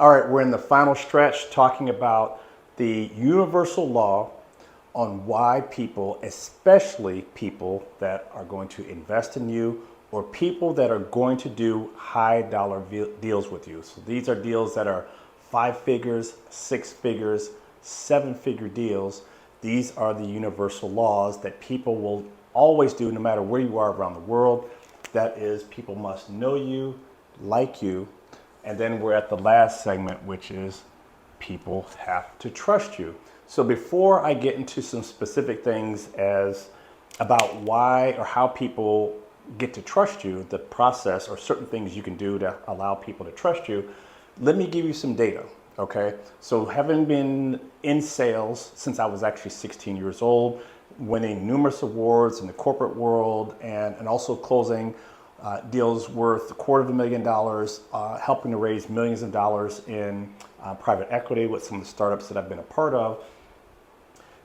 All right, we're in the final stretch talking about the universal law on why people, especially people that are going to invest in you or people that are going to do high dollar deals with you. So these are deals that are 5 figures, 6 figures, 7-figure deals. These are the universal laws that people will always do no matter where you are around the world. That is, people must know you, like you. And then we're at the last segment, which is people have to trust you. So before I get into some specific things as about why or how people get to trust you, the process or certain things you can do to allow people to trust you, let me give you some data, okay? So having been in sales since I was actually 16 years old, winning numerous awards in the corporate world and also closing deals worth $250,000, helping to raise millions of dollars in private equity with some of the startups that I've been a part of.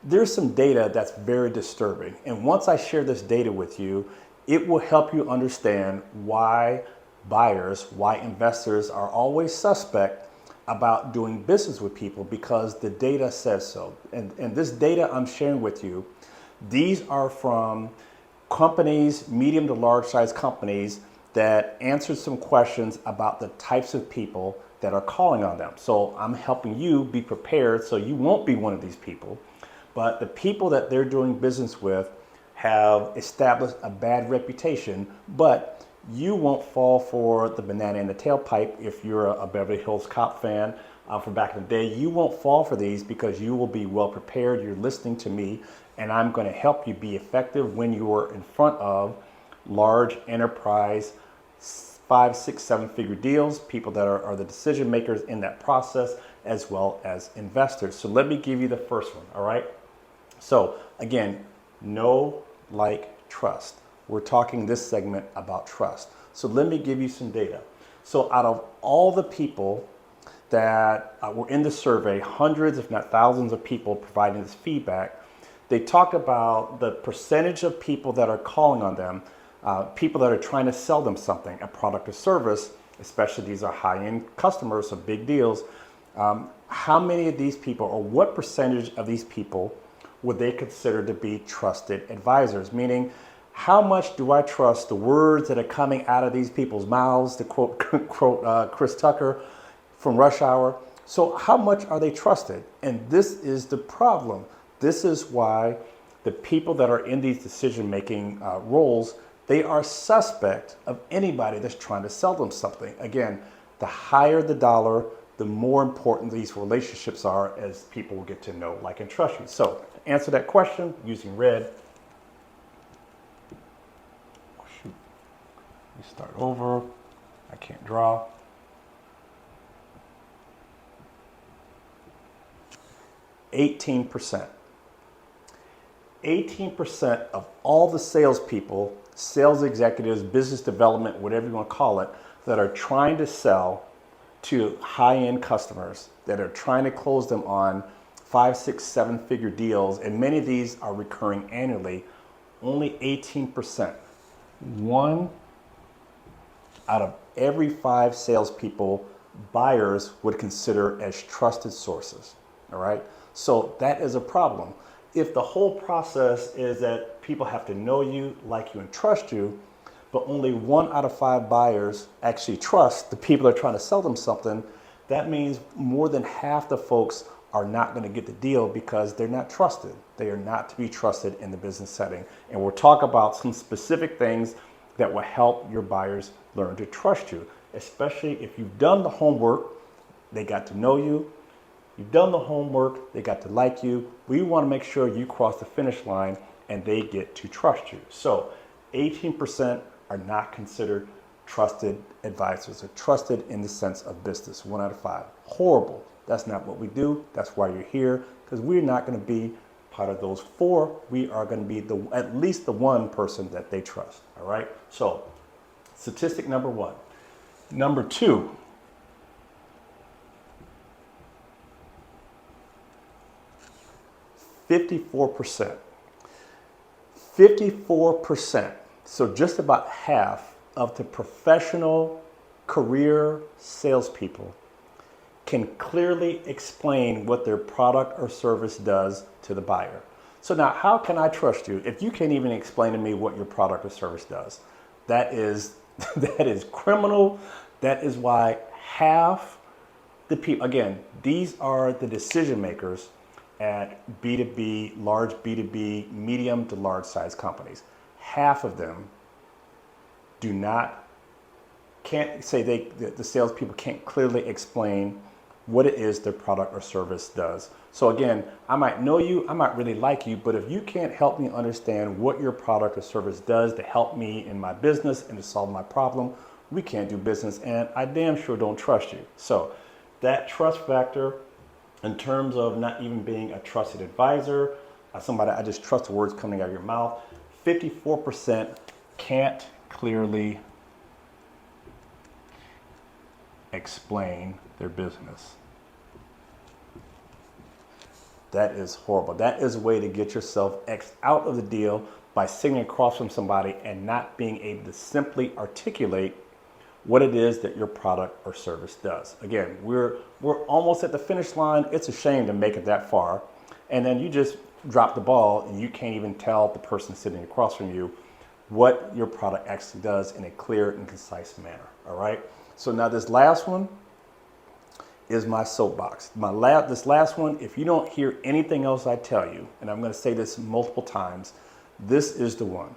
There's some data that's very disturbing. And once I share this data with you, it will help you understand why buyers, why investors are always suspect about doing business with people, because the data says so. And this data I'm sharing with you, these are from companies, medium to large size companies that answered some questions about the types of people that are calling on them. So I'm helping you be prepared so you won't be one of these people. But the people that they're doing business with have established a bad reputation, but you won't fall for the banana in the tailpipe if you're a Beverly Hills Cop fan from back in the day. You won't fall for these because you will be well prepared. You're listening to me, and I'm going to help you be effective when you're in front of large enterprise 5, 6, 7-figure deals, people that are the decision makers in that process, as well as investors. So let me give you the first one, all right? So again, know, like, trust. We're talking this segment about trust. So let me give you some data. So out of all the people that were in the survey, hundreds if not thousands of people providing this feedback, they talked about the percentage of people that are calling on them, people that are trying to sell them something, a product or service, especially these are high-end customers, so big deals. How many of these people, or what percentage of these people would they consider to be trusted advisors? Meaning, how much do I trust the words that are coming out of these people's mouths, to quote Chris Tucker from Rush Hour? So how much are they trusted? And this is the problem. This is why the people that are in these decision-making roles, they are suspect of anybody that's trying to sell them something. Again, the higher the dollar, the more important these relationships are as people will get to know, like, and trust you. So to answer that question using red. Oh, shoot. Let me start over. I can't draw. 18%. 18% of all the salespeople, sales executives, business development, whatever you want to call it, that are trying to sell to high-end customers, that are trying to close them on 5, 6, 7-figure deals, and many of these are recurring annually, only 18%. 1 out of every 5 salespeople, buyers would consider as trusted sources, all right? So that is a problem. If the whole process is that people have to know you, like you, and trust you, but only 1 out of 5 buyers actually trust the people that are trying to sell them something, that means more than half the folks are not going to get the deal because they're not trusted. They are not to be trusted in the business setting. And we'll talk about some specific things that will help your buyers learn to trust you, especially if you've done the homework, they got to know you, you've done the homework, they got to like you. We want to make sure you cross the finish line and they get to trust you. So 18% are not considered trusted advisors, or trusted in the sense of business. 1 out of 5. Horrible. That's not what we do. That's why you're here, because we're not going to be part of those 4. We are going to be at least the 1 person that they trust. All right. So statistic number 1. Number 2. 54%. 54%. So just about half of the professional career salespeople can clearly explain what their product or service does to the buyer. So now, how can I trust you if you can't even explain to me what your product or service does? That is that is criminal. That is why half the people, again, these are the decision makers at B2B, large B2B, medium to large size companies. Half of them do not, can't say the salespeople can't clearly explain what it is their product or service does. So again, I might know you, I might really like you, but if you can't help me understand what your product or service does to help me in my business and to solve my problem, we can't do business, and I damn sure don't trust you. So that trust factor, in terms of not even being a trusted advisor, somebody I just trust the words coming out of your mouth, 54% can't clearly explain their business. That is horrible. That is a way to get yourself X out of the deal by sitting across from somebody and not being able to simply articulate what it is that your product or service does. Again, we're almost at the finish line. It's a shame to make it that far. And then you just drop the ball and you can't even tell the person sitting across from you what your product actually does in a clear and concise manner. All right. So now this last one is my soapbox. This last one, if you don't hear anything else I tell you, and I'm going to say this multiple times, this is the one.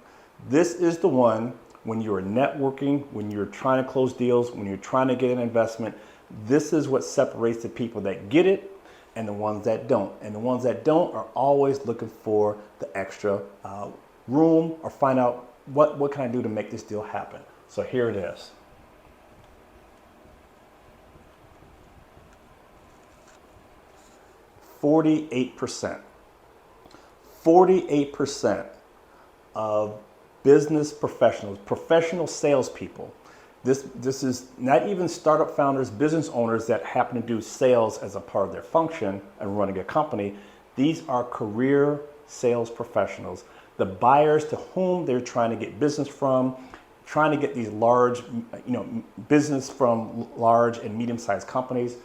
This is the one when you're networking, when you're trying to close deals, when you're trying to get an investment. This is what separates the people that get it and the ones that don't. And the ones that don't are always looking for the extra room or find out what can I do to make this deal happen. So here it is. 48%. 48% of business professionals, professional salespeople. This is not even startup founders, business owners that happen to do sales as a part of their function and running a company. These are career sales professionals, the buyers to whom they're trying to get business from, trying to get these large, business from large and medium-sized companies.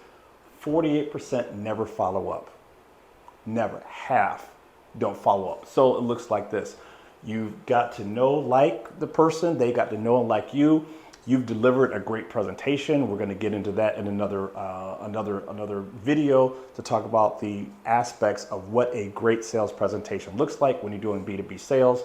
48% never follow up. Never. Half don't follow up. So it looks like this. You've got to know, like the person, they got to know and like you. You've delivered a great presentation. We're going to get into that in another video to talk about the aspects of what a great sales presentation looks like when you're doing B2B sales.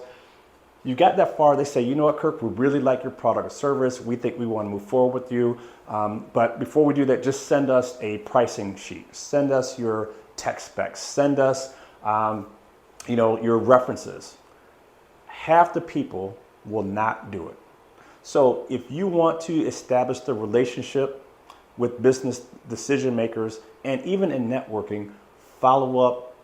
You got that far, they say, you know what, Kirk, we really like your product or service. We think we want to move forward with you. But before we do that, just send us a pricing sheet. Send us your tech specs. Send us, your references. Half the people will not do it. So if you want to establish the relationship with business decision makers and even in networking, follow up.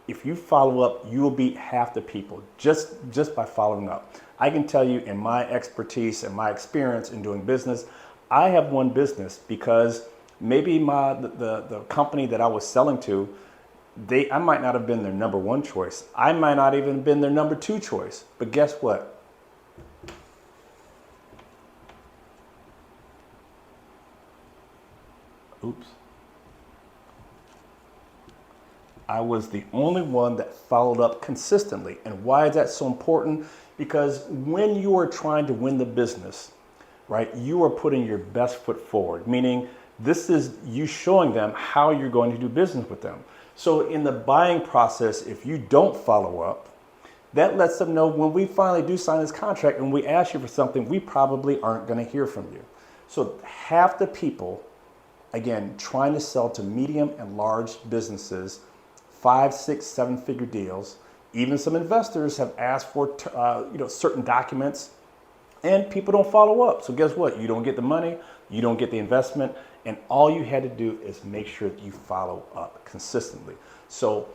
If you follow up, you will beat half the people just by following up. I can tell you in my expertise and my experience in doing business, I have won business because maybe the company that I was selling to, I might not have been their number one choice. I might not even have been their number two choice. But guess what? Oops. I was the only one that followed up consistently. And why is that so important? Because when you are trying to win the business, right, you are putting your best foot forward, meaning this is you showing them how you're going to do business with them. So in the buying process, if you don't follow up, that lets them know when we finally do sign this contract and we ask you for something, we probably aren't going to hear from you. So half the people, again, trying to sell to medium and large businesses, 5, 6, 7-figure deals. Even some investors have asked for certain documents, and people don't follow up. So guess what? You don't get the money, you don't get the investment, and all you had to do is make sure that you follow up consistently. So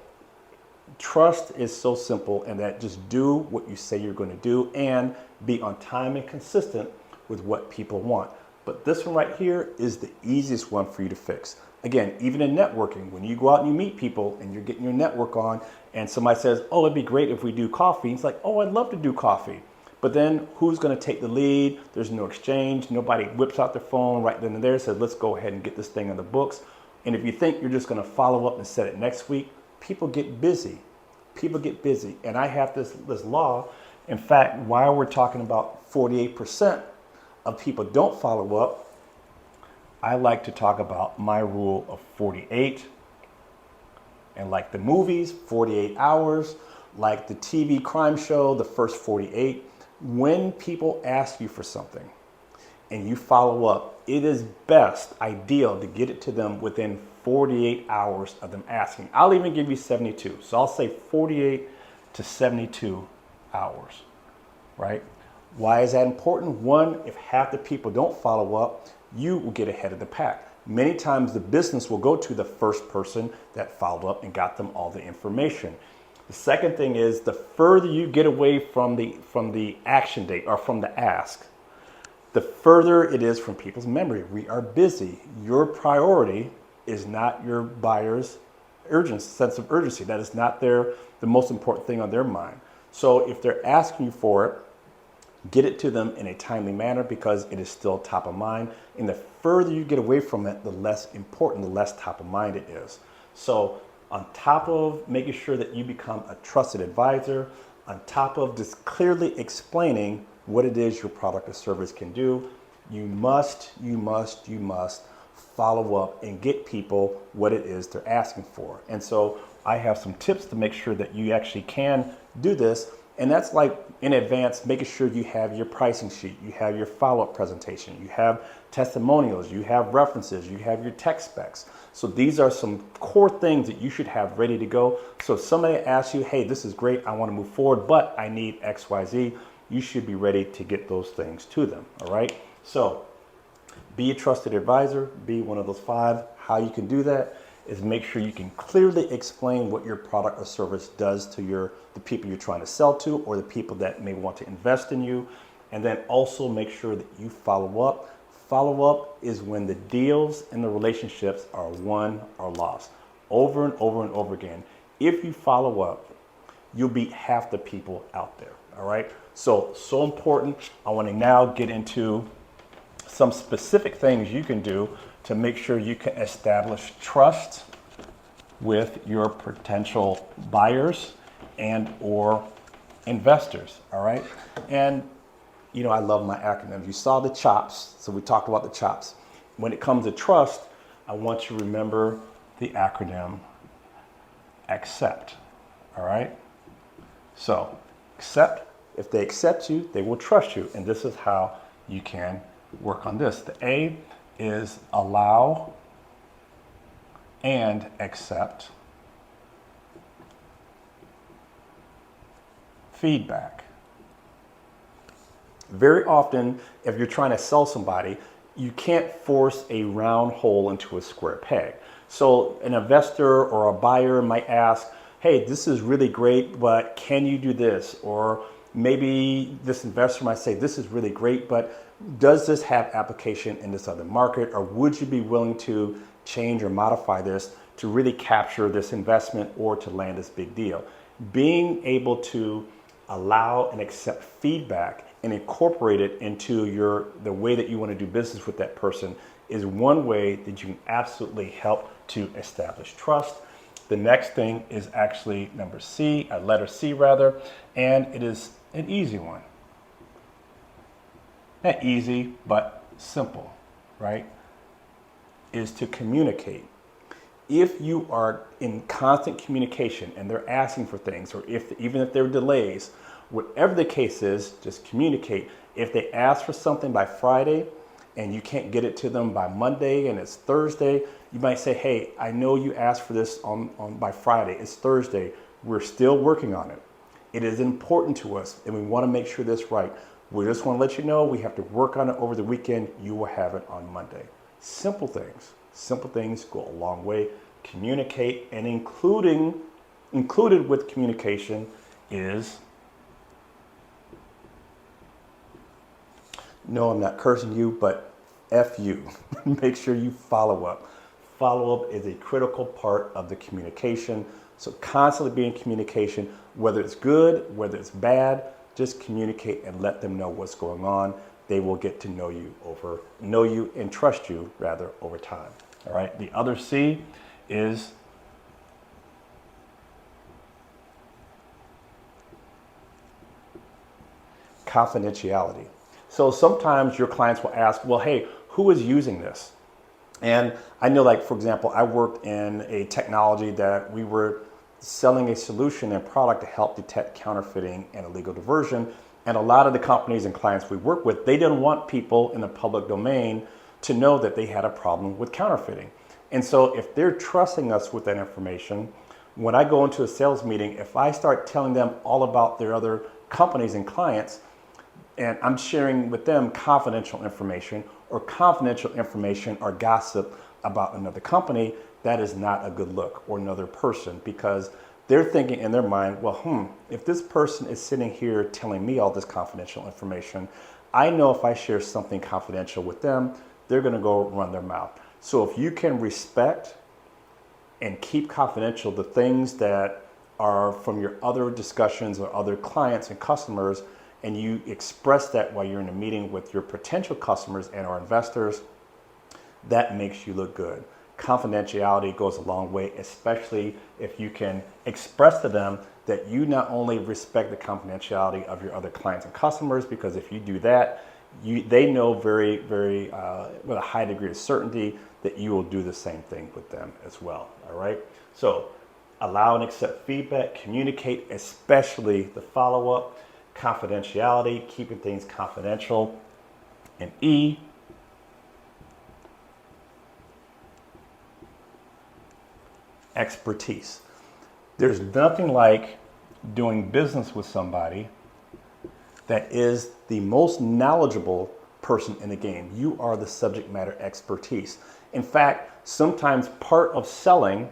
trust is so simple, and that just do what you say you're going to do and be on time and consistent with what people want. But this one right here is the easiest one for you to fix. Again, even in networking, when you go out and you meet people and you're getting your network on and somebody says, oh, it'd be great if we do coffee. It's like, oh, I'd love to do coffee. But then who's going to take the lead? There's no exchange. Nobody whips out their phone right then and there and says, let's go ahead and get this thing on the books. And if you think you're just going to follow up and set it next week, people get busy. People get busy. And I have this law. In fact, while we're talking about 48% of people don't follow up, I like to talk about my rule of 48. And like the movies, 48 hours, like the TV crime show, the first 48. When people ask you for something and you follow up, it is best, ideal to get it to them within 48 hours of them asking. I'll even give you 72. So I'll say 48 to 72 hours, right? Why is that important? One, if half the people don't follow up, you will get ahead of the pack. Many times the business will go to the first person that followed up and got them all the information. The second thing is the further you get away from the action date or from the ask, the further it is from people's memory. We are busy. Your priority is not your buyer's sense of urgency. That is not the most important thing on their mind. So if they're asking you for it, get it to them in a timely manner because it is still top of mind. And the further you get away from it, the less important, the less top of mind it is. So on top of making sure that you become a trusted advisor, on top of just clearly explaining what it is your product or service can do, you must follow up and get people what it is they're asking for. And so I have some tips to make sure that you actually can do this. And that's like in advance, making sure you have your pricing sheet, you have your follow-up presentation, you have testimonials, you have references, you have your tech specs. So these are some core things that you should have ready to go. So if somebody asks you, hey, this is great, I want to move forward, but I need X, Y, Z, you should be ready to get those things to them, all right? So be a trusted advisor, be one of those 5. How you can do that is make sure you can clearly explain what your product or service does to the people you're trying to sell to or the people that may want to invest in you. And then also make sure that you follow up. Follow up is when the deals and the relationships are won or lost over and over and over again. If you follow up, you'll beat half the people out there. All right. So important. I want to now get into some specific things you can do to make sure you can establish trust with your potential buyers and or investors, all right? And, you know, I love my acronyms. You saw the CHOPS, so we talked about the CHOPS. When it comes to trust, I want you to remember the acronym ACCEPT, all right? So, accept. If they accept you, they will trust you, and this is how you can work on this. The A is allow and accept feedback. Very often, if you're trying to sell somebody, you can't force a round hole into a square peg. So an investor or a buyer might ask, hey, this is really great, but can you do this? Or maybe this investor might say, this is really great, but does this have application in this other market? Or would you be willing to change or modify this to really capture this investment or to land this big deal? Being able to allow and accept feedback and incorporate it into the way that you want to do business with that person is one way that you can absolutely help to establish trust. The next thing is actually number C, letter C rather, and it is an easy one. Not easy, but simple, right? Is to communicate. If you are in constant communication and they're asking for things, or even if there are delays, whatever the case is, just communicate. If they ask for something by Friday and you can't get it to them by Monday and it's Thursday, you might say, hey, I know you asked for this by Friday. It's Thursday. We're still working on it. It is important to us and we want to make sure this is right. We just want to let you know we have to work on it over the weekend. You will have it on Monday. Simple things go a long way. Communicate, and included with communication is, no, I'm not cursing you, but F you. Make sure you follow up. Follow up is a critical part of the communication. So constantly be in communication, whether it's good, whether it's bad, just communicate and let them know what's going on. They will get to know you and trust you rather over time. All right. The other C is confidentiality. So sometimes your clients will ask, well, hey, who is using this? And I know, like, for example, I worked in a technology that we were selling a solution and product to help detect counterfeiting and illegal diversion. And a lot of the companies and clients we work with, they didn't want people in the public domain to know that they had a problem with counterfeiting. And so if they're trusting us with that information, when I go into a sales meeting, if I start telling them all about their other companies and clients, and I'm sharing with them confidential information or gossip about another company, that is not a good look, or another person, because they're thinking in their mind, well, if this person is sitting here telling me all this confidential information, I know if I share something confidential with them, they're going to go run their mouth. So if you can respect and keep confidential the things that are from your other discussions or other clients and customers, and you express that while you're in a meeting with your potential customers and our investors, that makes you look good. Confidentiality goes a long way, especially if you can express to them that you not only respect the confidentiality of your other clients and customers, because if you do that, they know very, very, with a high degree of certainty that you will do the same thing with them as well. All right. So allow and accept feedback, communicate, especially the follow-up, confidentiality, keeping things confidential. And E, expertise. There's nothing like doing business with somebody that is the most knowledgeable person in the game. You are the subject matter expertise. In fact, sometimes part of selling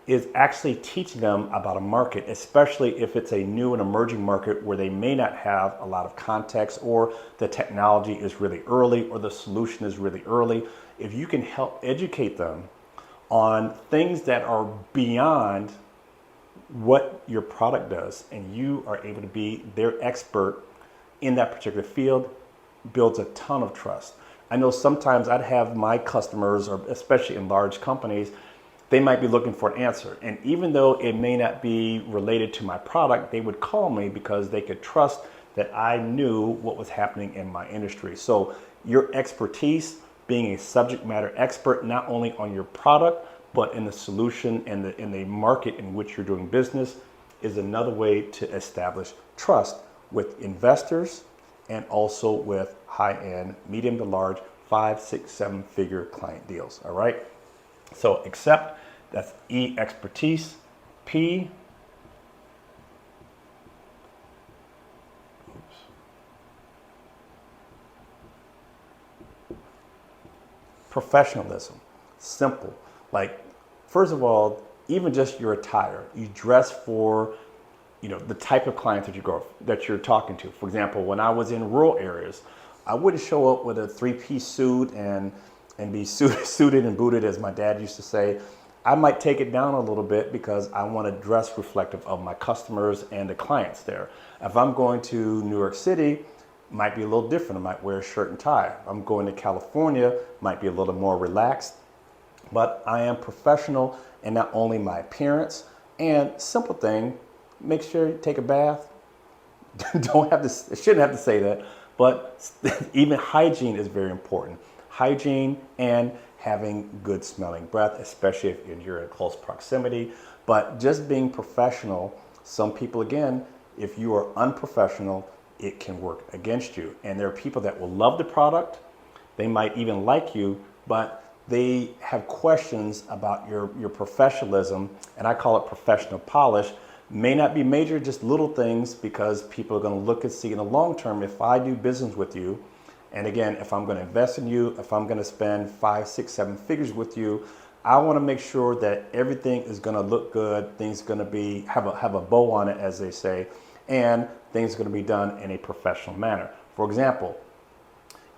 is actually teaching them about a market, especially if it's a new and emerging market where they may not have a lot of context, or the technology is really early, or the solution is really early. If you can help educate them on things that are beyond what your product does, and you are able to be their expert in that particular field, builds a ton of trust. I know sometimes I'd have my customers, or especially in large companies, they might be looking for an answer. And even though it may not be related to my product, they would call me because they could trust that I knew what was happening in my industry. So your expertise, being a subject matter expert, not only on your product, but in the solution and in the market in which you're doing business, is another way to establish trust with investors and also with high-end, medium to large, 5, 6, 7-figure client deals. All right. So accept, that's E, expertise. P, professionalism. Simple. Like, first of all, even just your attire, you dress for, the type of clients that you're talking to. For example, when I was in rural areas, I wouldn't show up with a 3-piece suit and be suited and booted, as my dad used to say. I might take it down a little bit because I want to dress reflective of my customers and the clients there. If I'm going to New York City, it might be a little different. I might wear a shirt and tie. If I'm going to California, might be a little more relaxed. But I am professional in not only my appearance, and simple thing, make sure you take a bath. Shouldn't have to say that, but even hygiene is very important. Hygiene and having good smelling breath, especially if you're in close proximity. But just being professional, some people, again, if you are unprofessional, it can work against you. And there are people that will love the product, they might even like you, but they have questions about your professionalism, and I call it professional polish. May not be major, just little things, because people are going to look and see in the long term, if I do business with you, and again, if I'm going to invest in you, if I'm going to spend 5, 6, 7 figures with you, I want to make sure that everything is going to look good, things are going to have a bow on it, as they say, and things are going to be done in a professional manner. For example,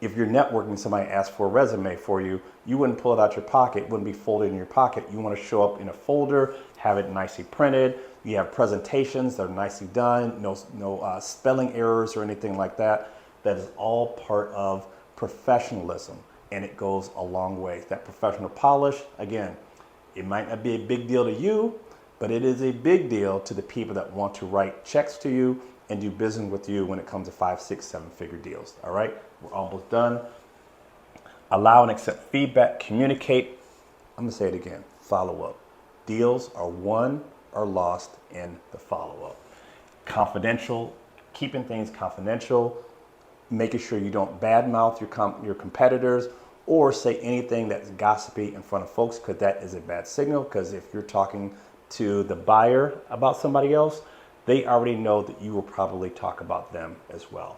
if you're networking, somebody asks for a resume for you, you wouldn't pull it out your pocket, it wouldn't be folded in your pocket. You want to show up in a folder, have it nicely printed. You have presentations that are nicely done, no spelling errors or anything like that. That is all part of professionalism. and it goes a long way. That professional polish, again, it might not be a big deal to you, but it is a big deal to the people that want to write checks to you and do business with you when it comes to 5, 6, 7-figure deals. All right, we're almost done. Allow and accept feedback, communicate. I'm gonna say it again, follow up. Deals are won or lost in the follow up. Confidential, keeping things confidential, making sure you don't badmouth your competitors or say anything that's gossipy in front of folks, because that is a bad signal. Because if you're talking to the buyer about somebody else, they already know that you will probably talk about them as well.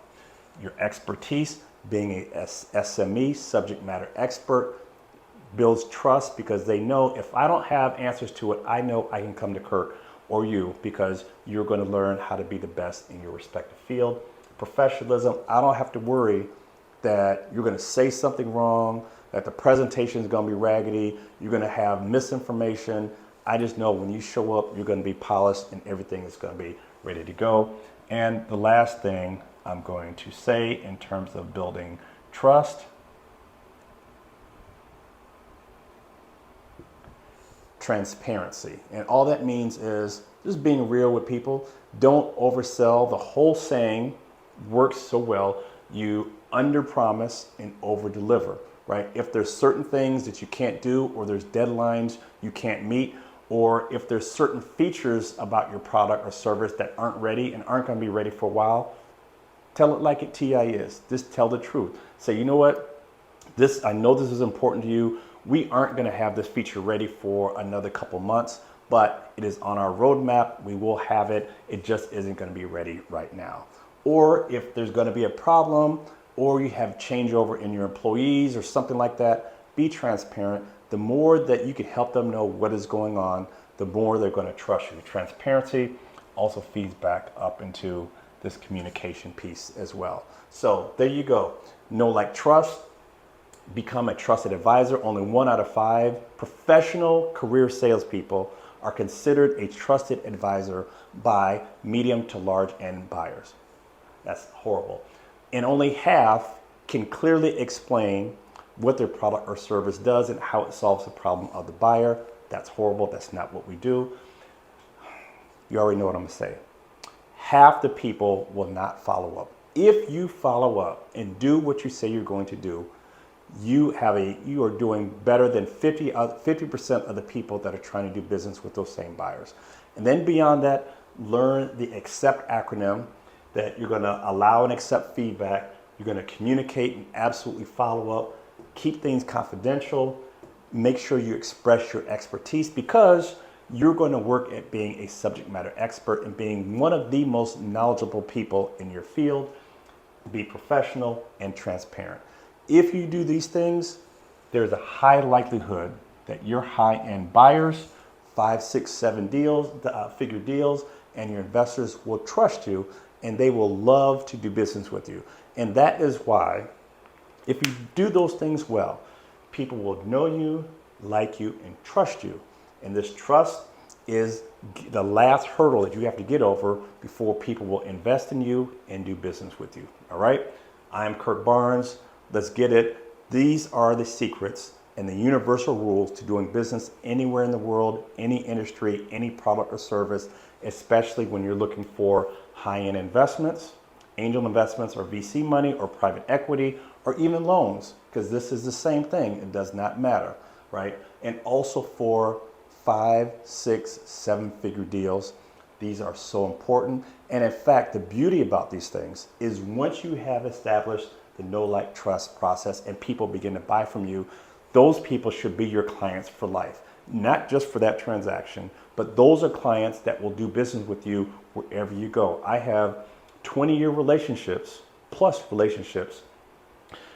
Your expertise, being a SME, subject matter expert, builds trust, because they know if I don't have answers to it, I know I can come to Kirk or you, because you're going to learn how to be the best in your respective field. Professionalism, I don't have to worry that you're going to say something wrong, that the presentation is going to be raggedy, you're going to have misinformation. I just know when you show up, you're going to be polished and everything is going to be ready to go. And the last thing I'm going to say in terms of building trust, transparency. And all that means is just being real with people. Don't oversell. The whole saying works so well. You under promise and over deliver, right? If there's certain things that you can't do, or there's deadlines you can't meet, or if there's certain features about your product or service that aren't ready and aren't going to be ready for a while, tell it like it TI is. Just tell the truth. Say, you know what? I know this is important to you. We aren't going to have this feature ready for another couple months, but it is on our roadmap. We will have it. It just isn't going to be ready right now. Or if there's going to be a problem, or you have changeover in your employees or something like that, be transparent. The more that you can help them know what is going on, the more they're going to trust you. Transparency also feeds back up into this communication piece as well. So there you go. Know, like, trust. Become a trusted advisor. Only 1 out of 5 professional career salespeople are considered a trusted advisor by medium to large end buyers. That's horrible. And only half can clearly explain what their product or service does and how it solves the problem of the buyer. That's horrible. That's not what we do. You already know what I'm going to say. Half the people will not follow up. If you follow up and do what you say you're going to do, you are doing better than 50% of the people that are trying to do business with those same buyers. And then beyond that, learn the ACCEPT acronym, that you're going to allow and accept feedback. You're going to communicate and absolutely follow up. Keep things confidential. Make sure you express your expertise, because you're going to work at being a subject matter expert and being one of the most knowledgeable people in your field. Be professional and transparent. If you do these things, there's a high likelihood that your high-end buyers, 5, 6, 7 figure deals, and your investors will trust you, and they will love to do business with you. And that is why, if you do those things well, people will know you, like you, and trust you. And this trust is the last hurdle that you have to get over before people will invest in you and do business with you. All right? I am Kirk Barnes. Let's get it. These are the secrets and the universal rules to doing business anywhere in the world, any industry, any product or service, especially when you're looking for high-end investments, angel investments, or VC money, or private equity, or even loans, because this is the same thing. It does not matter, right? And also for 5, 6, 7-figure deals. These are so important. And in fact, the beauty about these things is once you have established the know, like, trust process and people begin to buy from you, those people should be your clients for life. Not just for that transaction, but those are clients that will do business with you wherever you go. I have 20-year relationships, plus relationships,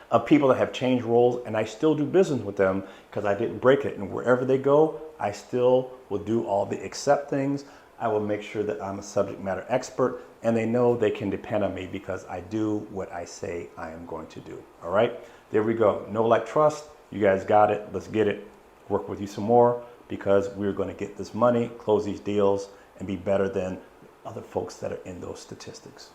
of people that have changed roles, and I still do business with them because I didn't break it. And wherever they go, I still will do all the accept things. I will make sure that I'm a subject matter expert, and they know they can depend on me because I do what I say I am going to do. All right, there we go. Know, like, trust. You guys got it. Let's get it. Work with you some more, because we're going to get this money, close these deals, and be better than other folks that are in those statistics.